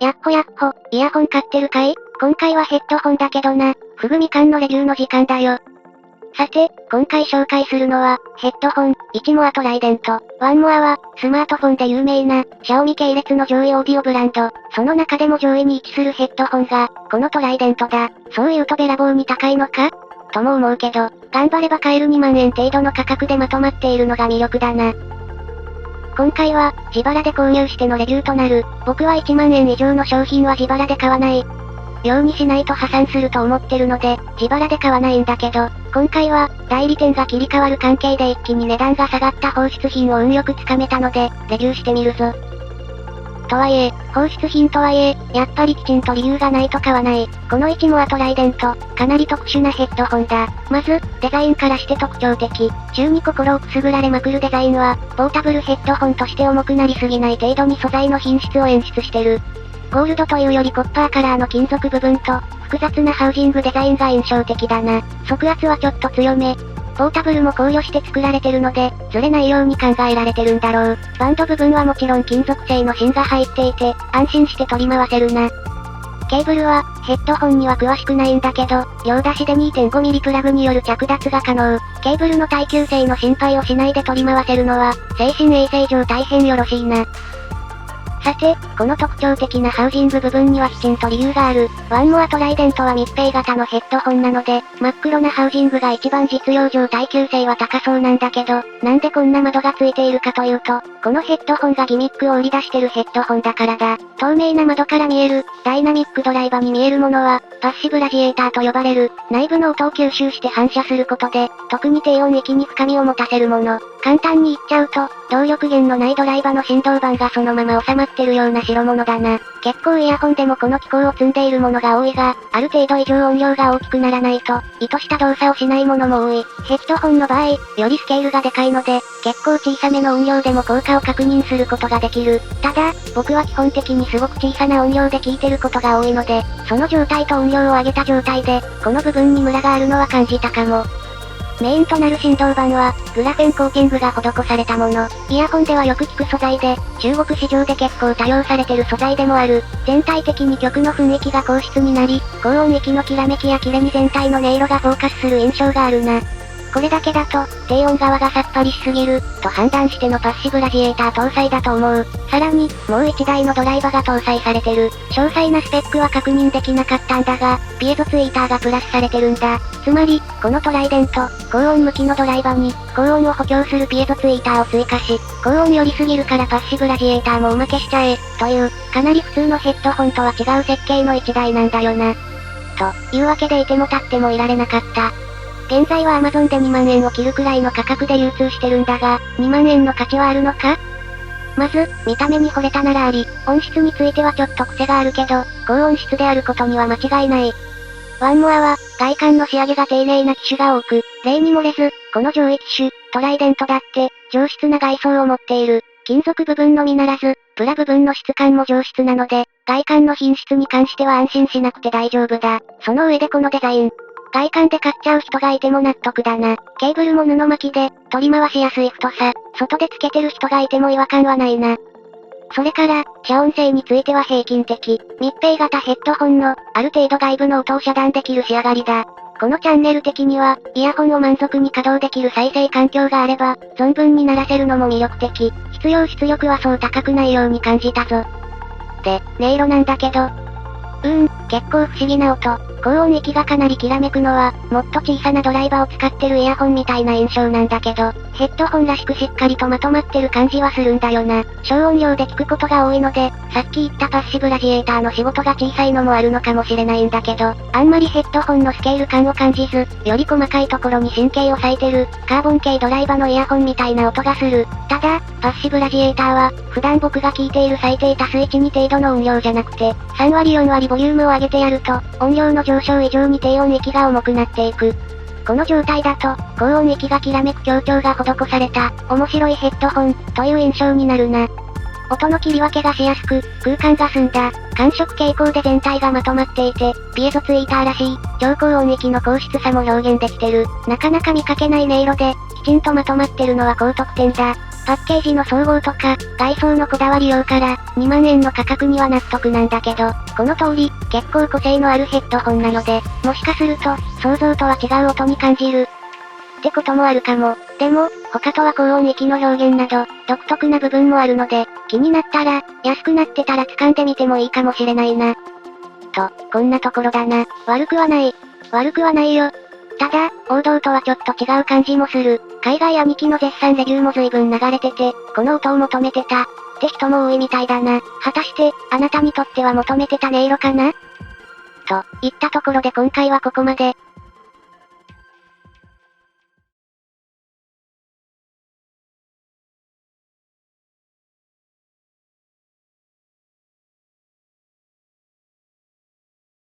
やっほやっほ、イヤホン買ってるかい？今回はヘッドホンだけどな、ふぐみかんのレビューの時間だよ。さて、今回紹介するのは、ヘッドホン、1モアとライデント。ワンモアは、スマートフォンで有名な、シャオミ系列の上位オーディオブランド。その中でも上位に位置するヘッドホンが、このトライデントだ。そう言うとべらぼうに高いのかとも思うけど、頑張れば買える2万円程度の価格でまとまっているのが魅力だな。今回は、自腹で購入してのレビューとなる。僕は1万円以上の商品は自腹で買わない。ようにしないと破産すると思ってるので、自腹で買わないんだけど、今回は、代理店が切り替わる関係で一気に値段が下がった放出品を運よくつかめたので、レビューしてみるぞ。とはいえ、放出品とはいえ、やっぱりきちんと理由がないと買わない。この1モアトライデント、かなり特殊なヘッドホンだ。まず、デザインからして特徴的。中に心をくすぐられまくるデザインは、ポータブルヘッドホンとして重くなりすぎない程度に素材の品質を演出してる。ゴールドというよりコッパーカラーの金属部分と、複雑なハウジングデザインが印象的だな。側圧はちょっと強め。ポータブルも考慮して作られてるので、ずれないように考えられてるんだろう。バンド部分はもちろん金属製の芯が入っていて、安心して取り回せるな。ケーブルは、ヘッドホンには詳しくないんだけど、両出しで 2.5mm プラグによる着脱が可能。ケーブルの耐久性の心配をしないで取り回せるのは、精神衛生上大変よろしいな。さて、この特徴的なハウジング部分にはきちんと理由がある。ワンモアトライデントは密閉型のヘッドホンなので、真っ黒なハウジングが一番実用上耐久性は高そうなんだけど、なんでこんな窓がついているかというと、このヘッドホンがギミックを売り出してるヘッドホンだからだ。透明な窓から見える、ダイナミックドライバーに見えるものは、パッシブラジエーターと呼ばれる、内部の音を吸収して反射することで、特に低音域に深みを持たせるもの。簡単に言っちゃうと、動力源のないドライバーの振動板がそのまま収まってるような代物だな。結構イヤホンでもこの機構を積んでいるものが多いが、ある程度以上音量が大きくならないと、意図した動作をしないものも多い。ヘッドホンの場合、よりスケールがでかいので、結構小さめの音量でも効果を確認することができる。ただ、僕は基本的にすごく小さな音量で聞いてることが多いので、その状態と音量を上げた状態で、この部分にムラがあるのは感じたかも。メインとなる振動板は、グラフェンコーティングが施されたもの。イヤホンではよく聞く素材で、中国市場で結構多用されてる素材でもある。全体的に曲の雰囲気が硬質になり、高音域のきらめきや切れに全体の音色がフォーカスする印象があるな。これだけだと、低音側がさっぱりしすぎる、と判断してのパッシブラジエーター搭載だと思う。さらに、もう1台のドライバーが搭載されてる。詳細なスペックは確認できなかったんだが、ピエゾツイーターがプラスされてるんだ。つまり、このトライデント、高音向きのドライバーに、高音を補強するピエゾツイーターを追加し、高音寄りすぎるからパッシブラジエーターもおまけしちゃえ、という、かなり普通のヘッドホンとは違う設計の1台なんだよな。というわけでいても立ってもいられなかった。現在は Amazon で2万円を切るくらいの価格で流通してるんだが、2万円の価値はあるのか？まず、見た目に惚れたならあり、音質についてはちょっと癖があるけど、高音質であることには間違いない。ワンモアは、外観の仕上げが丁寧な機種が多く、例に漏れず、この上位機種、トライデントだって、上質な外装を持っている。金属部分のみならず、プラ部分の質感も上質なので、外観の品質に関しては安心しなくて大丈夫だ。その上でこのデザイン。外観で買っちゃう人がいても納得だな。ケーブルも布巻きで、取り回しやすい太さ。外でつけてる人がいても違和感はないな。それから、遮音性については平均的。密閉型ヘッドホンの、ある程度外部の音を遮断できる仕上がりだ。このチャンネル的には、イヤホンを満足に稼働できる再生環境があれば、存分に鳴らせるのも魅力的。必要出力はそう高くないように感じたぞ。で、音色なんだけど、結構不思議な音。高音域がかなりきらめくのは、もっと小さなドライバーを使ってるイヤホンみたいな印象なんだけど、ヘッドホンらしくしっかりとまとまってる感じはするんだよな。小音量で聞くことが多いので、さっき言ったパッシブラジエーターの仕事が小さいのもあるのかもしれないんだけど、あんまりヘッドホンのスケール感を感じず、より細かいところに神経を割いてる、カーボン系ドライバーのイヤホンみたいな音がする。ただ、パッシブラジエーターは、普段僕が聞いている最低足す1、2程度の音量じゃなくて、3割4割ボリュームを上げてやると、音量の上昇以上に低音域が重くなっていく。この状態だと、高音域がきらめく強調が施された、面白いヘッドホン、という印象になるな。音の切り分けがしやすく、空間が澄んだ、感触傾向で全体がまとまっていて、ピエゾツイーターらしい、超高音域の高質さも表現できてる。なかなか見かけない音色で、きちんとまとまってるのは高得点だ。パッケージの総合とか、外装のこだわりようから、2万円の価格には納得なんだけど、この通り、結構個性のあるヘッドホンなので、もしかすると、想像とは違う音に感じる。ってこともあるかも。でも、他とは高音域の表現など、独特な部分もあるので、気になったら、安くなってたら掴んでみてもいいかもしれないな。と、こんなところだな。悪くはない。悪くはないよ。ただ、王道とはちょっと違う感じもする。海外兄貴の絶賛レビューも随分流れてて、この音を求めてた。って人も多いみたいだな。果たして、あなたにとっては求めてた音色かなといったところで今回はここまで。